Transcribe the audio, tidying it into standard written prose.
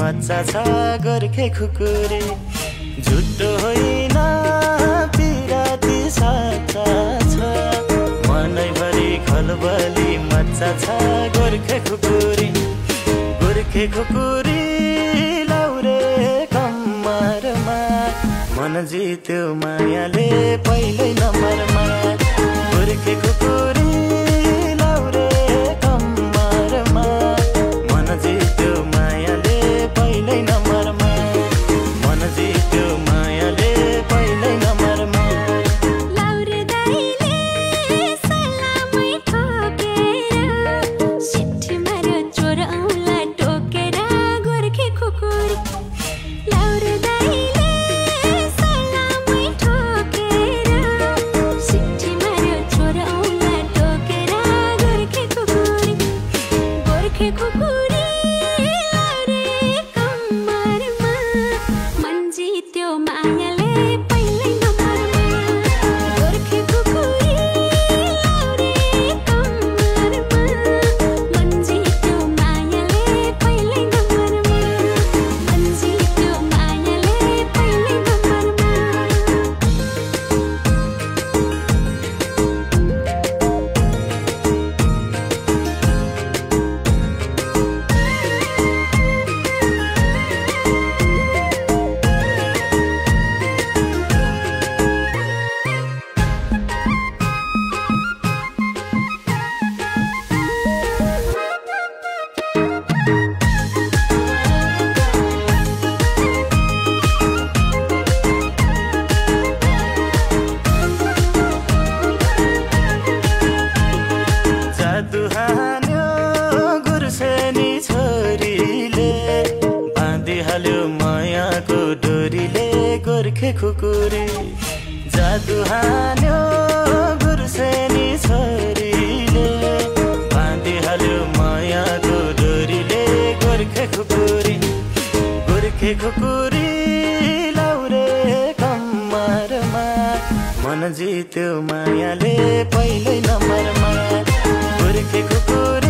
मच्चा छ गोर्खे खुकुरी झुट्टो होइन पिराती साचा छ मनैभरि खलबली मच्चा छ गोर्खे खुकुरी लाउरे कम्मरमा मन जित्यो मायाले पहिल्यै नम्बरमा गोर्खे खुकुरी लाउरे कम्मरमा मन जित्यो मायाले पहिल्यै नम्बरमा मन जित्यो मायाले पहिल्यै नम्बरमा लाउरे दाइले सलामै ठोकेर सिट्ठी मार्यो चोर औँला टोकेर गोर्खे खुकुरी लाउरे दाइले सलामै ठोकेर सिट्ठी मार्यो चोर औँला टोकेर गोर्खे खुकुरी लाउरे कम्मरमा मन जित्यो मायाले पहिल्यै नम्बरमा गोर्खे खुकुरी लाउरे कम्मरमा मन जित्यो मायाले पहिल्यै नम्बरमा मन जित्यो मायाले पहिल्यै नम्बरमा जादु हान्यो गुर्सेनी छोरीले बाँधिहाल्यो मायाको डोरीले गोर्खे खुकुरी जादु हान्यो गुर्सेनी छोरीले बाँधिहाल्यो मायाको डोरीले गोर्खे खुकुरी लाउरे कम्मरमा मन जित्यो मायाले पहिल्यै नम्बरमा गोर्खे खुकुरी